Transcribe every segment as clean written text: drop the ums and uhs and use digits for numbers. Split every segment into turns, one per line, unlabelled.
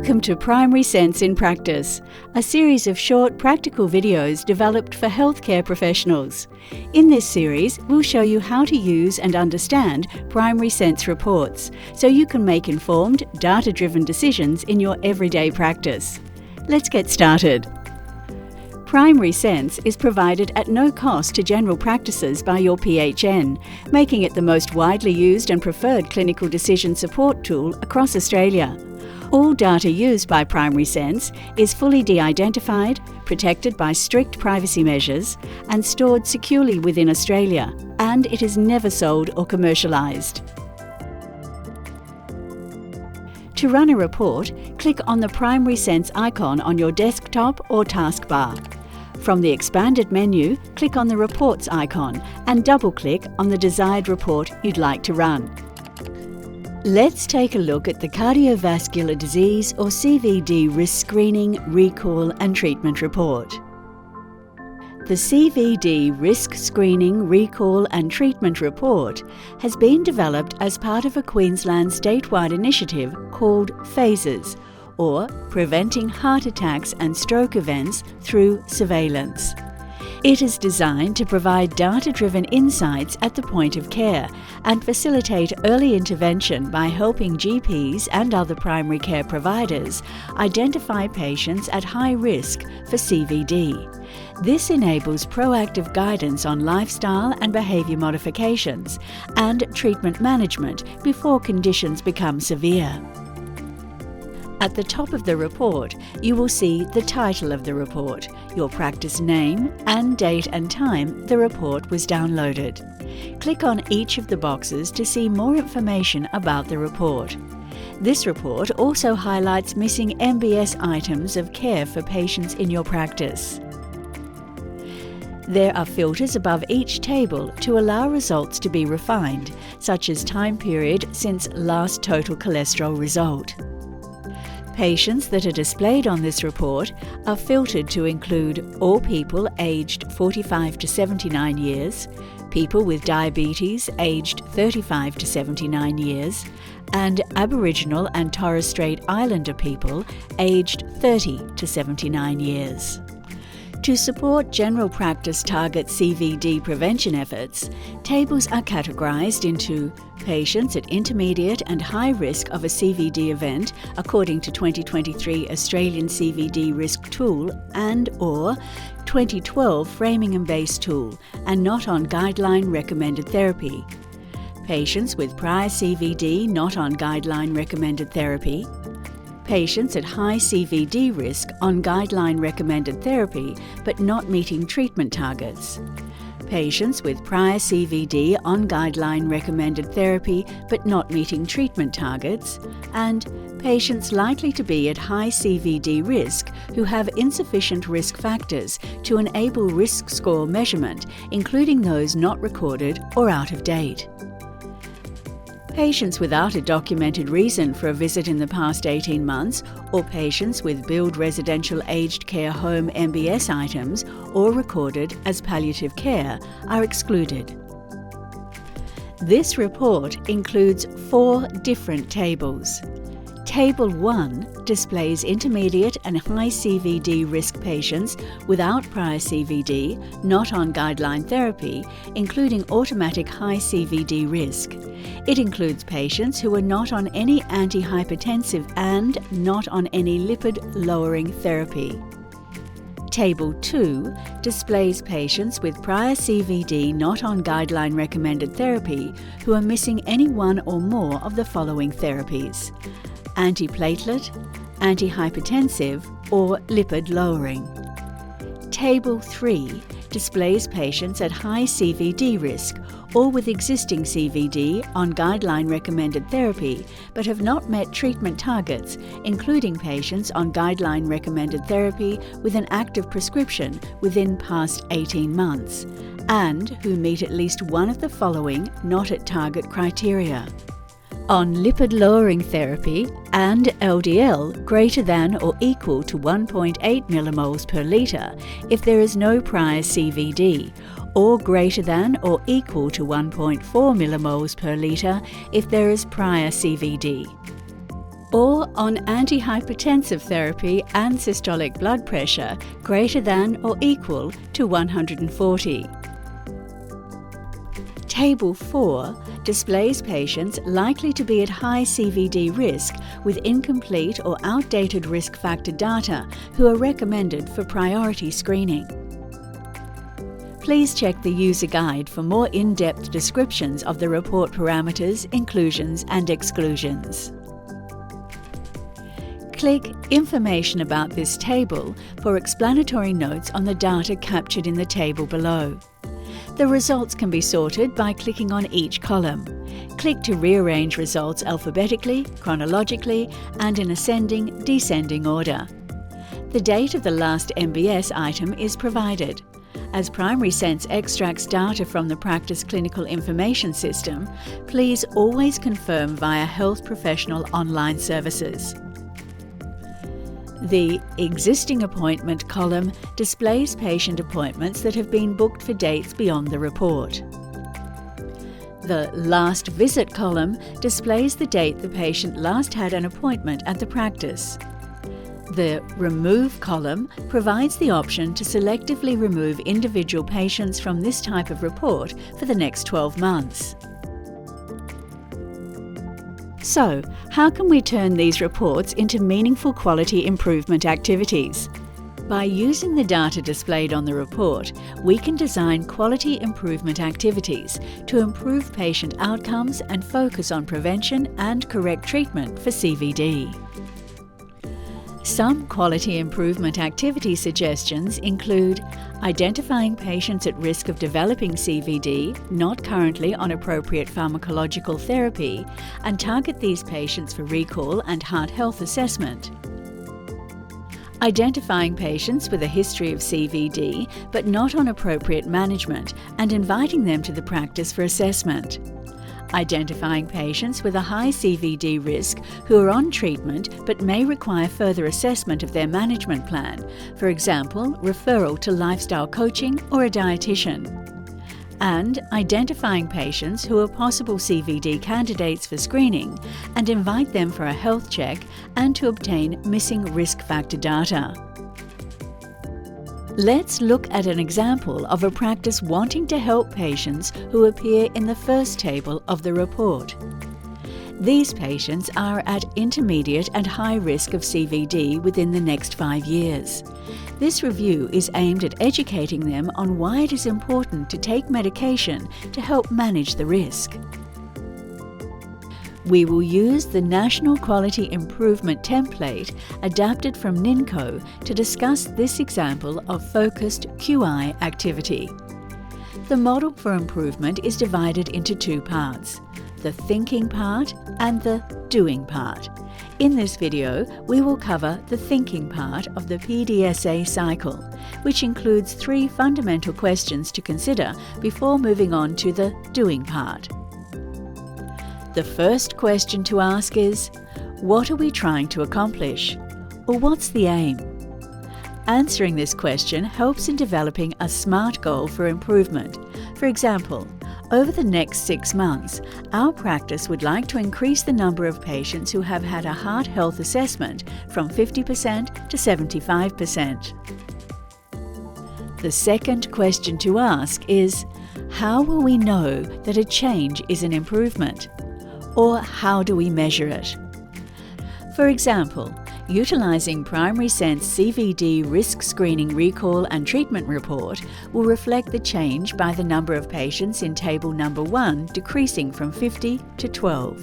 Welcome to Primary Sense in Practice, a series of short practical videos developed for healthcare professionals. In this series, we'll show you how to use and understand Primary Sense reports so you can make informed, data-driven decisions in your everyday practice. Let's get started. Primary Sense is provided at no cost to general practices by your PHN, making it the most widely used and preferred clinical decision support tool across Australia. All data used by Primary Sense is fully de-identified, protected by strict privacy measures, and stored securely within Australia, and it is never sold or commercialised. To run a report, click on the Primary Sense icon on your desktop or taskbar. From the expanded menu, click on the Reports icon and double-click on the desired report you'd like to run. Let's take a look at the Cardiovascular Disease or CVD Risk Screening, Recall and Treatment Report. The CVD Risk Screening, Recall and Treatment Report has been developed as part of a Queensland statewide initiative called PHASES, or Preventing Heart Attacks and Stroke Events Through Surveillance. It is designed to provide data-driven insights at the point of care and facilitate early intervention by helping GPs and other primary care providers identify patients at high risk for CVD. This enables proactive guidance on lifestyle and behaviour modifications and treatment management before conditions become severe. At the top of the report, you will see the title of the report, your practice name, and date and time the report was downloaded. Click on each of the boxes to see more information about the report. This report also highlights missing MBS items of care for patients in your practice. There are filters above each table to allow results to be refined, such as time period since last total cholesterol result. Patients that are displayed on this report are filtered to include all people aged 45 to 79 years, people with diabetes aged 35 to 79 years, and Aboriginal and Torres Strait Islander people aged 30 to 79 years. To support general practice target CVD prevention efforts, tables are categorised into patients at intermediate and high risk of a CVD event according to 2023 Australian CVD Risk Tool and/or 2012 Framingham Base Tool and not on guideline recommended therapy, patients with prior CVD not on guideline recommended therapy, patients at high CVD risk on guideline recommended therapy but not meeting treatment targets, patients with prior CVD on guideline recommended therapy but not meeting treatment targets, and patients likely to be at high CVD risk who have insufficient risk factors to enable risk score measurement, including those not recorded or out of date. Patients without a documented reason for a visit in the past 18 months or patients with billed residential aged care home MBS items or recorded as palliative care are excluded. This report includes 4 different tables. Table 1 displays intermediate and high CVD risk patients without prior CVD, not on guideline therapy, including automatic high CVD risk. It includes patients who are not on any antihypertensive and not on any lipid-lowering therapy. Table 2 displays patients with prior CVD not on guideline recommended therapy who are missing any one or more of the following therapies: antiplatelet, antihypertensive, or lipid-lowering. Table 3 displays patients at high CVD risk or with existing CVD on guideline recommended therapy but have not met treatment targets, including patients on guideline recommended therapy with an active prescription within past 18 months, and who meet at least one of the following not at target criteria: on lipid-lowering therapy and LDL greater than or equal to 1.8 millimoles per litre if there is no prior CVD, or greater than or equal to 1.4 millimoles per litre if there is prior CVD. or on antihypertensive therapy and systolic blood pressure greater than or equal to 140. Table 4 displays patients likely to be at high CVD risk with incomplete or outdated risk factor data who are recommended for priority screening. Please check the user guide for more in-depth descriptions of the report parameters, inclusions and exclusions. Click Information about this table for explanatory notes on the data captured in the table below. The results can be sorted by clicking on each column. Click to rearrange results alphabetically, chronologically, and in ascending/descending order. The date of the last MBS item is provided. As Primary Sense extracts data from the practice clinical information system, please always confirm via health professional online services. The Existing Appointment column displays patient appointments that have been booked for dates beyond the report. The Last Visit column displays the date the patient last had an appointment at the practice. The Remove column provides the option to selectively remove individual patients from this type of report for the next 12 months. So, how can we turn these reports into meaningful quality improvement activities? By using the data displayed on the report, we can design quality improvement activities to improve patient outcomes and focus on prevention and correct treatment for CVD. Some quality improvement activity suggestions include identifying patients at risk of developing CVD not currently on appropriate pharmacological therapy and target these patients for recall and heart health assessment. Identifying patients with a history of CVD but not on appropriate management and inviting them to the practice for assessment. Identifying patients with a high CVD risk who are on treatment but may require further assessment of their management plan, for example, referral to lifestyle coaching or a dietitian. And identifying patients who are possible CVD candidates for screening and invite them for a health check and to obtain missing risk factor data. Let's look at an example of a practice wanting to help patients who appear in the first table of the report. These patients are at intermediate and high risk of CVD within the next 5 years. This review is aimed at educating them on why it is important to take medication to help manage the risk. We will use the National Quality Improvement Template adapted from NINCO to discuss this example of focused QI activity. The model for improvement is divided into 2 parts, the thinking part and the doing part. In this video, we will cover the thinking part of the PDSA cycle, which includes 3 fundamental questions to consider before moving on to the doing part. The first question to ask is, what are we trying to accomplish? Or what's the aim? Answering this question helps in developing a SMART goal for improvement. For example, over the next 6 months, our practice would like to increase the number of patients who have had a heart health assessment from 50% to 75%. The second question to ask is, how will we know that a change is an improvement? Or how do we measure it? For example, utilising Primary Sense CVD Risk Screening Recall and Treatment Report will reflect the change by the number of patients in Table Number 1 decreasing from 50 to 12.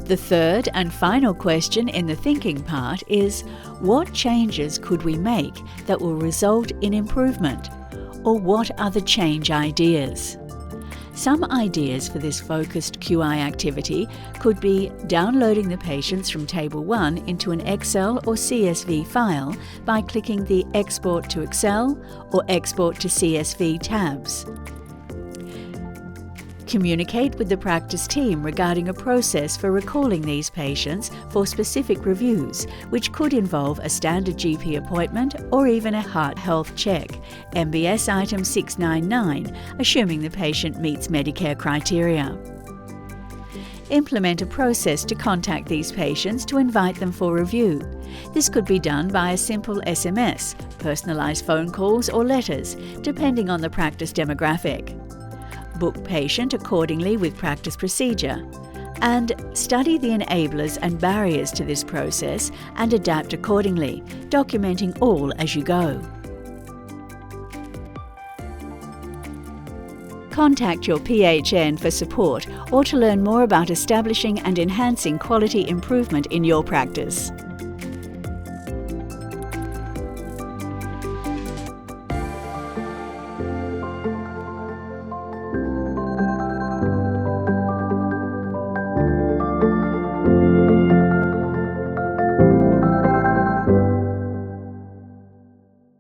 The third and final question in the thinking part is, what changes could we make that will result in improvement? Or what are the change ideas? Some ideas for this focused QI activity could be downloading the patients from Table 1 into an Excel or CSV file by clicking the Export to Excel or Export to CSV tabs. Communicate with the practice team regarding a process for recalling these patients for specific reviews, which could involve a standard GP appointment or even a heart health check, MBS item 699, assuming the patient meets Medicare criteria. Implement a process to contact these patients to invite them for review. This could be done by a simple SMS, personalised phone calls or letters, depending on the practice demographic. Book patient accordingly with practice procedure. And study the enablers and barriers to this process and adapt accordingly, documenting all as you go. Contact your PHN for support or to learn more about establishing and enhancing quality improvement in your practice.